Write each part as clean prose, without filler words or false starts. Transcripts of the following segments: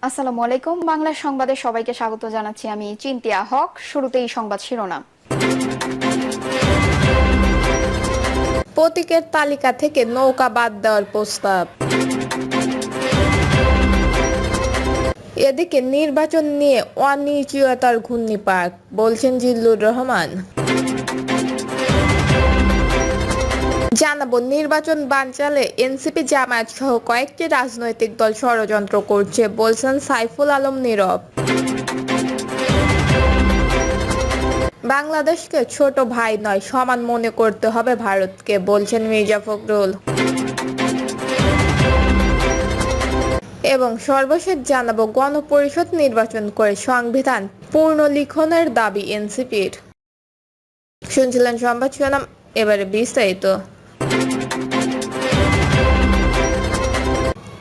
আসসালামু আলাইকুম। বাংলা সংবাদে সবাইকে স্বাগত জানাচ্ছি। আমি চিন্তিয়া হক। শুরুতেই সংবাদ শিরোনাম। প্রতীকের তালিকা থেকে নৌকা বাদ দেওয়ার প্রস্তাব। এদিকে নির্বাচন নিয়ে অনিশ্চয়তার ঘূর্ণিপাক, বলছেন জিল্লুর রহমান। জানাবো, নির্বাচন বানচালে এনসিপি, জামায়াত সহ কয়েকটি রাজনৈতিক দল ষড়যন্ত্র করছে, বলছেন সাইফুল আলম নীরব। বাংলাদেশকে ছোট ভাই নয়, সমান মনে করতে হবে ভারতকে, বলছেন মির্জা ফখরুল। এবং সর্বশেষ জানাবো, গণপরিষদ নির্বাচন করে সংবিধান পুনর্লিখনের দাবি এনসিপির। শুনছিলেন সংবাদ শিরোনাম, এবারে বিস্তারিত।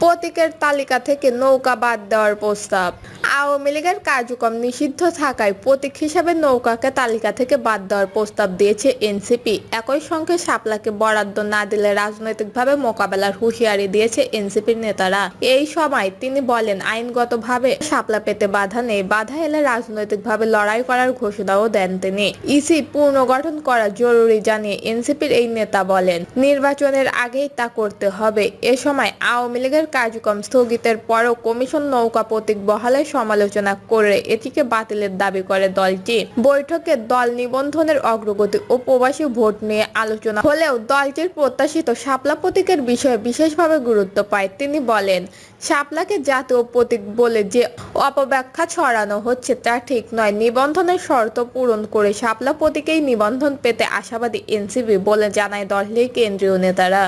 প্রতীকের তালিকা থেকে নৌকা বাদ দেওয়ার প্রস্তাব। আওয়ামী লীগের কার্যক্রম নিষিদ্ধ থাকায় প্রতীক হিসাবে নৌকাকে তালিকা থেকে বাদ দেওয়ার প্রস্তাব দিয়েছে এনসিপি। একই সঙ্গে শাপলাকে বরাদ্দ না দিলে রাজনৈতিকভাবে মোকাবেলার হুঁশিয়ারি দিয়েছে এনসিপির নেতারা। এই সময় তিনি বলেন, আইনগতভাবে শাপলা পেতে বাধা নেই, বাধা এলে রাজনৈতিকভাবে লড়াই করার ঘোষণাও দেন তিনি। ইসি পুনর্গঠন করা জরুরি জানিয়ে এনসিপির এই নেতা বলেন, নির্বাচনের আগেই তা করতে হবে। এ সময় আওয়ামী লীগের কার্যক্রম স্থগিতের পরও কমিশন নৌকা প্রতীক বহালের সমালোচনা করে এটিকে বাতিলের দাবি করে দলটি। বৈঠকে দল নিবন্ধনের অগ্রগতি ও প্রবাসী ভোট নিয়ে আলোচনা হলেও দলটির প্রত্যাশিত শাপলা প্রতীকের বিষয়ে বিশেষভাবে গুরুত্ব পায়। তিনি বলেন, শাপলাকে জাতীয় প্রতীক বলে যে অপব্যাখ্যা ছড়ানো হচ্ছে তা ঠিক নয়। নিবন্ধনের শর্ত পূরণ করে শাপলা প্রতীকেই নিবন্ধন পেতে আশাবাদী এনসিপি বলে জানায় দলের কেন্দ্রীয় নেতারা।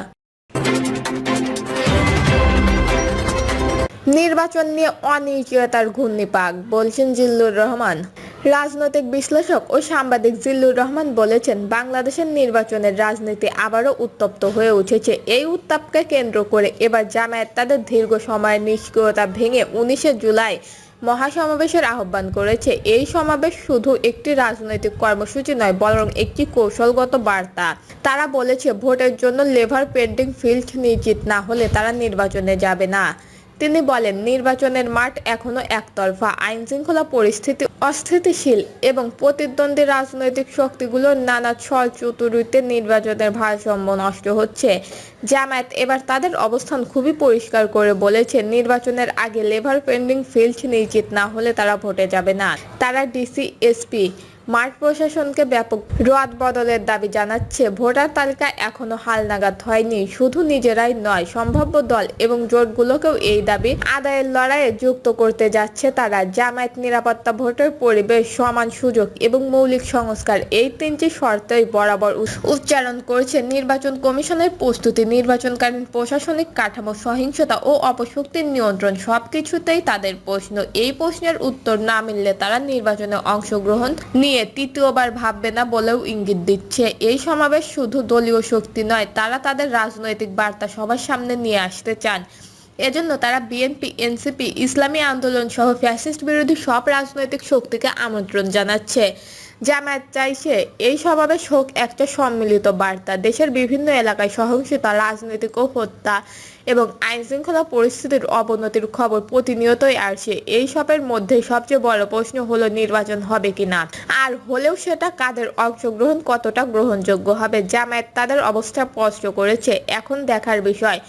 নির্বাচন নিয়ে অনিশ্চয়তার ঘূর্ণিপাক, বলছেন জিল্লুর রহমান। রাজনৈতিক বিশ্লেষক ও সাংবাদিক জিল্লুর রহমান বলেছেন, বাংলাদেশের নির্বাচনের রাজনীতি আবারও উত্তপ্ত হয়ে উঠেছে। এই উত্তাপকে কেন্দ্র করে এবার জামায়াত তাদের দীর্ঘ সময়ের নিষ্ক্রিয়তা ভেঙে 19 জুলাই মহাসমাবেশের আহ্বান করেছে। এই সমাবেশ শুধু একটি রাজনৈতিক কর্মসূচি নয়, বরং একটি কৌশলগত বার্তা। তারা বলেছে, ভোটের জন্য লেভার পেন্ডিং ফিল্ড নিশ্চিত না হলে তারা নির্বাচনে যাবে না। তিনি বলেন, নির্বাচনের মাঠ এখনো একতরফা, আইনশৃঙ্খলা পরিস্থিতি অস্থিতিশীল এবং প্রতিদ্বন্দ্বী রাজনৈতিক শক্তিগুলোর নানা ছল চতুরিতে নির্বাচনের ভারসাম্য নষ্ট হচ্ছে। জামায়াত এবার তাদের অবস্থান খুবই পরিষ্কার করে বলেছে, নির্বাচনের আগে লেভার পেন্ডিং ফিল্ড নিশ্চিত না হলে তারা ভোটে যাবে না। তারা ডিসি, এসপি, মাঠ প্রশাসনকে ব্যাপক রদ বদলের দাবি জানাচ্ছে। ভোটার তালিকা এখনো হালনাগাদ হয়নি। শুধু নিজেরাই নয়, সম্ভাব্য দল এবং জোটগুলোকেও এই দাবি আদায়ের লড়াইয়ে যুক্ত করতে যাচ্ছে তারা। জামায়াত নিরাপত্তা, ভোটের পরিবেশ, সমান সুযোগ এবং মৌলিক সংস্কার, এই তিনটি শর্তই বরাবর উচ্চারণ করছে। নির্বাচন কমিশনের প্রস্তুতি, নির্বাচনকালীন প্রশাসনিক কাঠামো, সহিংসতা ও অপশক্তির নিয়ন্ত্রণ, সবকিছুতেই তাদের প্রশ্ন। এই প্রশ্নের উত্তর না মিললে তারা নির্বাচনে অংশগ্রহণ নিয়ে তৃতীয়বার ভাববে না বলেও ইঙ্গিত দিচ্ছে। এই সমাবেশ শুধু দলীয় শক্তি নয়, তারা তাদের রাজনৈতিক বার্তা সবার সামনে নিয়ে আসতে চান। এজন্য তারা বিএনপি, এনসিপি, ইসলামী আন্দোলন সহ ফ্যাসিস্ট বিরোধী সব রাজনৈতিক শক্তিকে আমন্ত্রণ জানাচ্ছে। জামায়াত চাইছে এই সমাবেশ হোক একটা সম্মিলিত বার্তা। দেশের বিভিন্ন এলাকায় সহিংসতা, রাজনৈতিক ও হত্যা এবং আইনশৃঙ্খলা পরিস্থিতির অবনতির খবর প্রতিনিয়তই আসছে। এই সবের মধ্যে সবচেয়ে বড় প্রশ্ন হলো, নির্বাচন হবে কিনা, আর হলেও সেটা কাদের অংশগ্রহণ কতটা গ্রহণযোগ্য হবে। জামায়াত তাদের অবস্থা স্পষ্ট করেছে, এখন দেখার বিষয়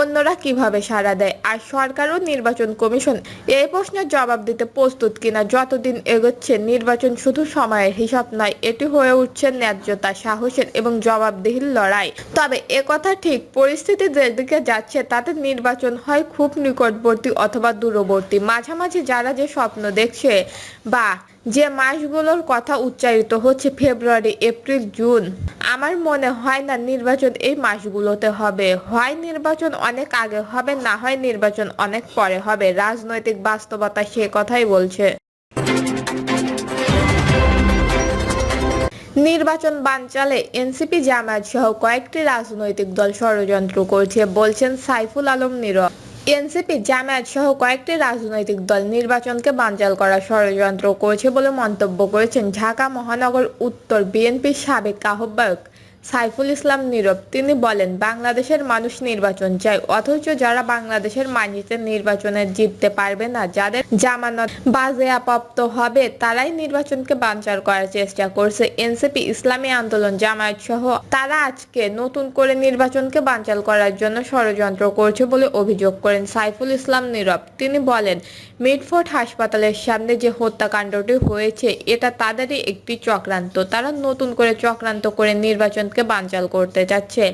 অন্যরা কিভাবে সাড়া দেয়। আর সরকার ও নির্বাচন কমিশন এই প্রশ্নের জবাব দিতে প্রস্তুত কিনা। যতদিন এগোচ্ছে, নির্বাচন শুধু সময়ের হিসাব নয়, এটি হয়ে উঠছে ন্যায্যতা, সাহসের এবং জবাবদিহির লড়াই। তবে একথা ঠিক, পরিস্থিতি যেদিকে যাচ্ছে তাতে নির্বাচন হয় খুব নিকটবর্তী অথবা দূরবর্তী। মাঝামাঝি যারা যে স্বপ্ন দেখছে বা যে মাসগুলোর কথা উচ্চারিত হচ্ছে, ফেব্রুয়ারি, এপ্রিল, জুন, আমার মনে হয় না নির্বাচন এই মাসগুলোতে হবে। হয় নির্বাচন অনেক আগে হবে, না হয় নির্বাচন অনেক পরে হবে। রাজনৈতিক বাস্তবতা সে কথাই বলছে। নির্বাচন বানচালে এনসিপি, জামায়াত সহ কয়েকটি রাজনৈতিক দল ষড়যন্ত্র করছে, বলছেন সাইফুল আলম নীরব। এনসিপি, জামায়াত সহ কয়েকটি রাজনৈতিক দল নির্বাচনকে বানচাল করার ষড়যন্ত্র করছে বলে মন্তব্য করেছেন ঢাকা মহানগর উত্তর বিএনপির সাবেক আহ্বায়ক সাইফুল ইসলাম নীরব। তিনি বলেন, বাংলাদেশের মানুষ নির্বাচন চায়, অথচ যারা বাংলাদেশের মাটিতে নির্বাচনে জিততে পারবে না, যাদের জামানত বাজেয়াপ্ত হবে, তারাই নির্বাচনকে বানচাল করার চেষ্টা করছে। এনসিপি, ইসলামী আন্দোলন, জামায়াত সহ তারা আজকে নতুন করে নির্বাচনকে বানচাল করার জন্য ষড়যন্ত্র করছে বলে অভিযোগ করেন সাইফুল ইসলাম নীরব। তিনি বলেন, মিটফোর্ড হাসপাতালের সামনে যে হত্যাকাণ্ডটি হয়েছে, এটা তাদেরই একটি চক্রান্ত। তারা নতুন করে চক্রান্ত করে নির্বাচনকে বানচাল করতে যাচ্ছে।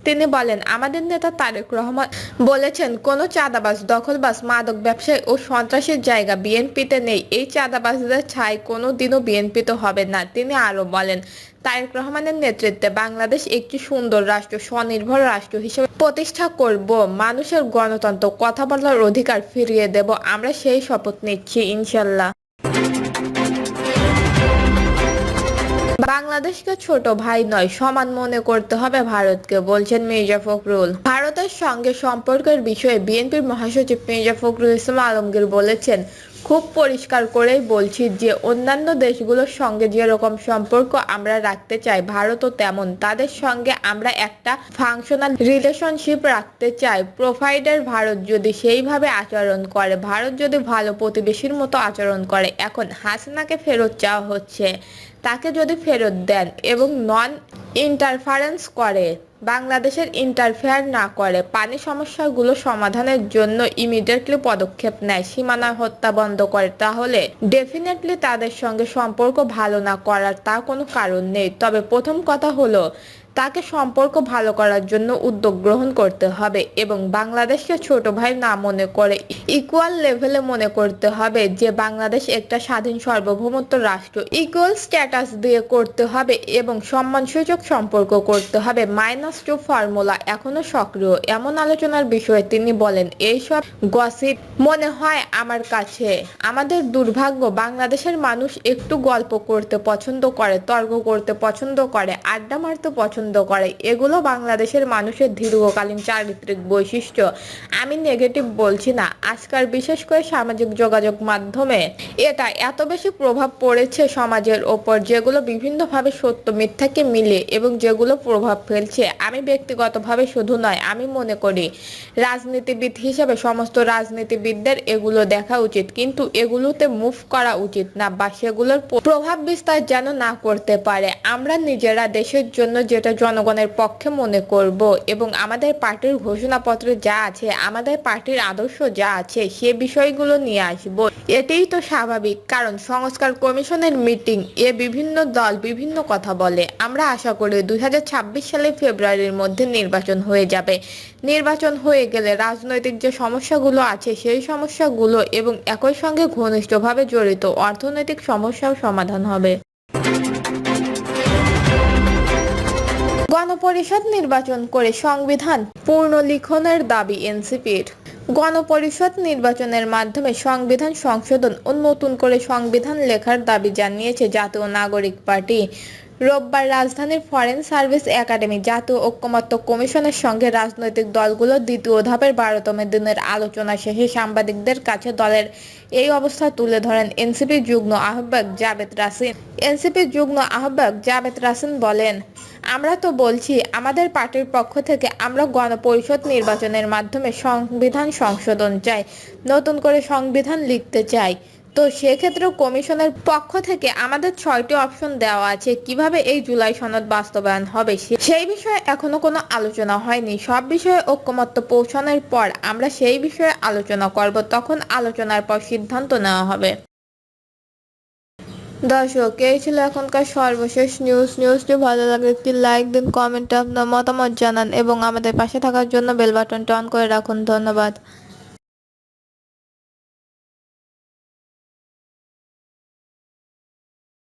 তিনি বলেন, আমাদের নেতা তারেক রহমান বলেছেন, কোনো চাঁদাবাজ, দখলবাজ, মাদক ব্যবসায়ী ও সন্ত্রাসের জায়গা বিএনপিতে নেই। এই চাঁদাবাজদের ছাই কোনো দিনও বিএনপিতে হবে না। তিনি আরো বলেন, তারেক রহমানের নেতৃত্বে বাংলাদেশ একটি সুন্দর রাষ্ট্র, স্বনির্ভর রাষ্ট্র হিসেবে প্রতিষ্ঠা করব। মানুষের গণতন্ত্র, কথা বলার অধিকার ফিরিয়ে দেব। আমরা সেই শপথ নিচ্ছি, ইনশাল্লাহ। বাংলাদেশকে ছোট ভাই নয়, সমান মনে করতে হবে ভারতকে, বলছেন মির্জা ফখরুল। ভারতের সঙ্গে সম্পর্কের বিষয়ে বিএনপির মহাসচিব মির্জা ফখরুল ইসলাম আলমগীর বলেছেন, খুব পরিষ্কার করেই বলছি যে অন্যান্য দেশগুলোর সঙ্গে যেরকম সম্পর্ক আমরা রাখতে চাই, ভারতও তেমন। তাদের সঙ্গে আমরা একটা ফাংশনাল রিলেশনশিপ রাখতে চাই। প্রোভাইডার ভারত যদি সেইভাবে আচরণ করে, ভারত যদি ভালো প্রতিবেশীর মতো আচরণ করে, এখন হাসিনাকে ফেরত চাওয়া হচ্ছে, তাকে যদি ফেরত দেন এবং নন ইন্টারফারেন্স করে, বাংলাদেশের ইন্টারফেয়ার না করে, পানি সমস্যাগুলো সমাধানের জন্য ইমিডিয়েটলি পদক্ষেপ নেয়, সীমানায় হত্যা বন্ধ করে, তাহলে ডেফিনেটলি তাদের সঙ্গে সম্পর্ক ভালো না করার তা কোনো কারণ নেই। তবে প্রথম কথা হলো, তাকে সম্পর্ক ভালো করার জন্য উদ্যোগ গ্রহণ করতে হবে এবং বাংলাদেশকে ছোট ভাই না মনে করে ইকুয়াল লেভেলে মনে করতে হবে যে বাংলাদেশ একটা স্বাধীন সার্বভৌমত্ব রাষ্ট্র। ইকুয়াল স্ট্যাটাস দিয়ে করতে হবে এবং সম্মানসূচক সম্পর্ক করতে হবে। -2 ফর্মুলা এখনো সক্রিয়, এমন আলোচনার বিষয়ে তিনি বলেন, এইসব গসিপ মনে হয় আমার কাছে। আমাদের দুর্ভাগ্য, বাংলাদেশের মানুষ একটু গল্প করতে পছন্দ করে, তর্ক করতে পছন্দ করে, আড্ডা মারতে পছন্দ করে। এগুলো বাংলাদেশের মানুষের দীর্ঘকালীন চারিত্রিক বৈশিষ্ট্য। আমি নেগেটিভ বলছি না। আজকাল বিশেষ করে সামাজিক যোগাযোগ মাধ্যমে এটা এত বেশি প্রভাব পড়েছে সমাজের ওপর, যেগুলো বিভিন্নভাবে সত্য মিথ্যাকে মিলে এবং যেগুলো প্রভাব ফেলছে। আমি ব্যক্তিগতভাবে শুধু নয়, আমি মনে করি রাজনীতিবিদ হিসেবে সমস্ত রাজনীতিবিদদের এগুলো দেখা উচিত, কিন্তু এগুলোতে মুভ করা উচিত না বা সেগুলোর প্রভাব বিস্তার যেন না করতে পারে। আমরা নিজেরা দেশের জন্য যেটা জনগণের পক্ষে মনে করব এবং আমাদের পার্টির ঘোষণাপত্রে যা আছে, আমাদের পার্টির আদর্শ যা আছে, সে বিষয়গুলো নিয়ে আসব। এটাই তো স্বাভাবিক, কারণ সংস্কার কমিশনের মিটিং এ বিভিন্ন দল বিভিন্ন কথা বলে। আমরা আশা করি 2026 সালের ফেব্রুয়ারির মধ্যে নির্বাচন হয়ে যাবে। নির্বাচন হয়ে গেলে রাজনৈতিক যে সমস্যাগুলো আছে সেই সমস্যাগুলো এবং একই সঙ্গে ঘনিষ্ঠভাবে জড়িত অর্থনৈতিক সমস্যাও সমাধান হবে। গণপরিষদ নির্বাচন করে সংবিধান পুনর্লিখনের দাবি এনসিপির। গণপরিষদ নির্বাচনের মাধ্যমে সংবিধান সংশোধন ও নতুন করে সংবিধান লেখার দাবি জানিয়েছে জাতীয় নাগরিক পার্টি। রোববার রাজধানীর ফরেন সার্ভিস একাডেমি জাতীয় ঐকমত্য কমিশনের সঙ্গে রাজনৈতিক দলগুলোর দ্বিতীয় ধাপের 12তম দিনের আলোচনা শেষে সাংবাদিকদের কাছে দলের এই অবস্থা তুলে ধরেন এনসিপির যুগ্ম আহ্বায়ক জাবেদ রাসিন। এনসিপির যুগ্ম আহ্বায়ক জাবেদ রাসিন বলেন, আমরা তো বলছি আমাদের পার্টির পক্ষ থেকে আমরা গণপরিষদ নির্বাচনের মাধ্যমে সংবিধান সংশোধন চাই, নতুন করে সংবিধান লিখতে চাই। তো সেক্ষেত্রে কমিশনের পক্ষ থেকে আমাদের 6টি অপশন দেওয়া আছে, কিভাবে এই জুলাই সনদ বাস্তবায়ন হবে সেই বিষয়ে এখনো কোনো আলোচনা হয়নি। সব বিষয়ে ঐকমত্য পৌঁছানোর পর আমরা সেই বিষয়ে আলোচনা করব, তখন আলোচনার পর সিদ্ধান্ত নেওয়া হবে। দর্শক, এই ছিল এখনকার সর্বশেষ নিউজটি ভালো লাগলে একটি লাইক দিন, কমেন্টে আপনার মতামত জানান এবং আমাদের পাশে থাকার জন্য বেল বাটনটি অন করে রাখুন। ধন্যবাদ।